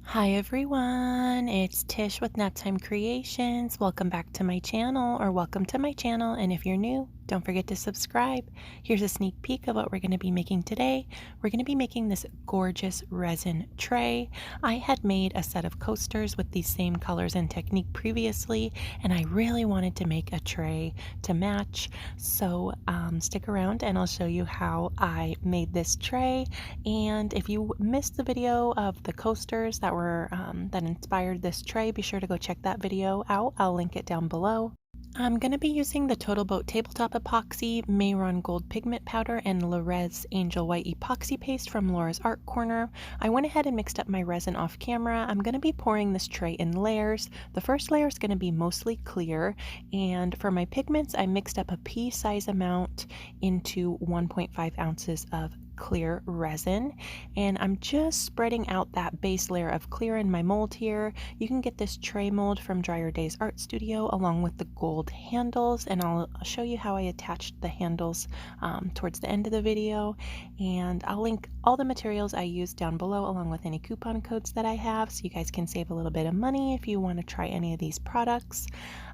Hi everyone, it's Tish with Naptime Creations. Welcome back to my channel, or welcome to my channel, and if you're new, don't forget to subscribe. Here's a sneak peek of what we're going to be making today. We're going to be making this gorgeous resin tray. I had made a set of coasters with these same colors and technique previously, and I really wanted to make a tray to match. So stick around and I'll show you how I made this tray. And if you missed the video of the coasters that inspired this tray, be sure to go check that video out. I'll link it down below. I'm going to be using the Total Boat Tabletop Epoxy, Mayron Gold Pigment Powder, and Lorez Angel White Epoxy Paste from Laura's Art Corner. I went ahead and mixed up my resin off camera. I'm going to be pouring this tray in layers. The first layer is going to be mostly clear, and for my pigments, I mixed up a pea size amount into 1.5 ounces of clear resin, and I'm just spreading out that base layer of clear in my mold here. You can get this tray mold from Dryer Days Art Studio along with the gold handles, and I'll show you how I attached the handles towards the end of the video, and I'll link all the materials I used down below along with any coupon codes that I have, so you guys can save a little bit of money if you want to try any of these products.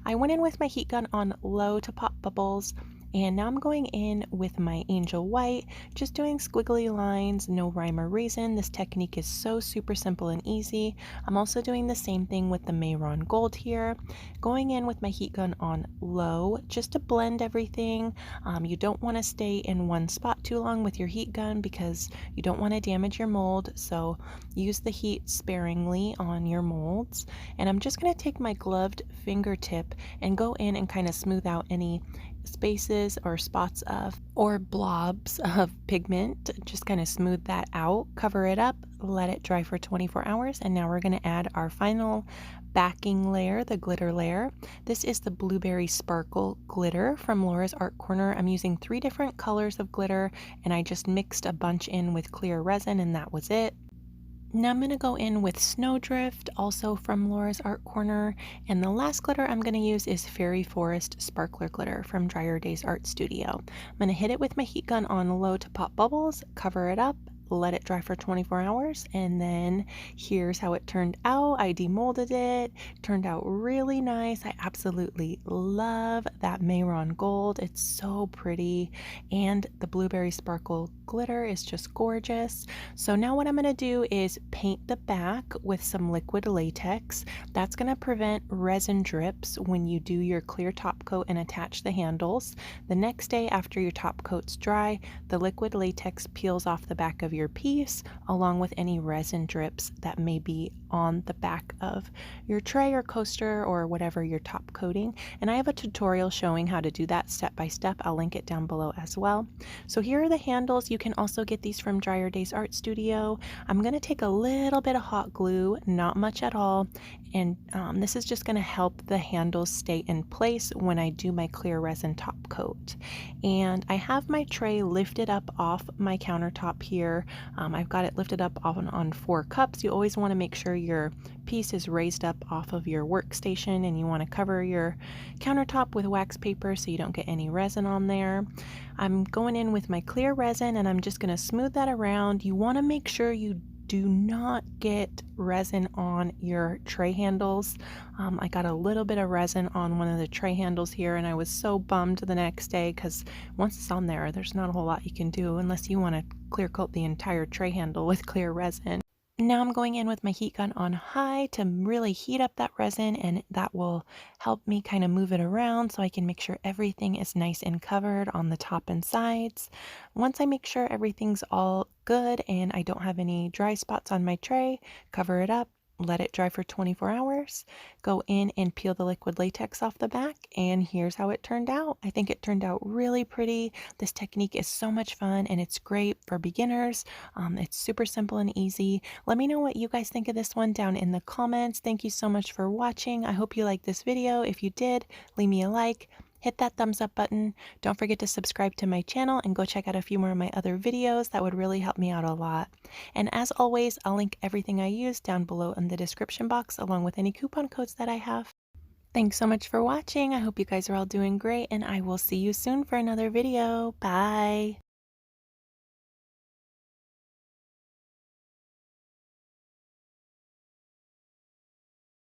I went in with my heat gun on low to pop bubbles. And now I'm going in with my Angel White, just doing squiggly lines, no rhyme or reason. This technique is so super simple and easy. I'm also doing the same thing with the Mayron Gold here, going in with my heat gun on low, just to blend everything. You don't want to stay in one spot too long with your heat gun because you don't want to damage your mold, so use the heat sparingly on your molds. And I'm just going to take my gloved fingertip and go in and kind of smooth out any spaces or spots of or blobs of pigment. Just kind of smooth that out, cover it up, let it dry for 24 hours, and now we're going to add our final backing layer, the glitter layer. This is the Blueberry Sparkle glitter from Laura's Art Corner. I'm using 3 different colors of glitter, and I just mixed a bunch in with clear resin, and that was it. Now I'm going to go in with Snowdrift, also from Laura's Art Corner, and the last glitter I'm going to use is Fairy Forest Sparkler Glitter from Dryer Days Art Studio. I'm going to hit it with my heat gun on low to pop bubbles, cover it up, let it dry for 24 hours, and then here's how it turned out. I demolded it, turned out really nice. I absolutely love that Mayron Gold. It's so pretty, and the Blueberry Sparkle glitter is just gorgeous. So now what I'm going to do is paint the back with some liquid latex. That's going to prevent resin drips when you do your clear top coat and attach the handles. The next day after your top coat's dry, the liquid latex peels off the back of your piece along with any resin drips that may be on the back of your tray or coaster or whatever you're top coating. And I have a tutorial showing how to do that step by step. I'll link it down below as well. So here are the handles. You can also get these from Dryer Days Art Studio. I'm going to take a little bit of hot glue, not much at all, and this is just going to help the handles stay in place when I do my clear resin top coat. And I have my tray lifted up off my countertop here. I've got it lifted up on 4 cups. You always want to make sure your piece is raised up off of your workstation, and you want to cover your countertop with wax paper so you don't get any resin on there. I'm going in with my clear resin, and I'm just going to smooth that around. You want to make sure you do not get resin on your tray handles. I got a little bit of resin on one of the tray handles here, and I was so bummed the next day because once it's on there, there's not a whole lot you can do unless you want to clear coat the entire tray handle with clear resin. Now I'm going in with my heat gun on high to really heat up that resin, and that will help me kind of move it around so I can make sure everything is nice and covered on the top and sides. Once I make sure everything's all good and I don't have any dry spots on my tray, cover it up, let it dry for 24 hours, go in and peel the liquid latex off the back, and here's how it turned out. I think it turned out really pretty. This technique is so much fun, and it's great for beginners. It's super simple and easy. Let me know what you guys think of this one down in the comments. Thank you so much for watching. I hope you liked this video. If you did, leave me a like. Hit that thumbs up button. Don't forget to subscribe to my channel and go check out a few more of my other videos. That would really help me out a lot. And as always, I'll link everything I use down below in the description box along with any coupon codes that I have. Thanks so much for watching. I hope you guys are all doing great, and I will see you soon for another video. Bye!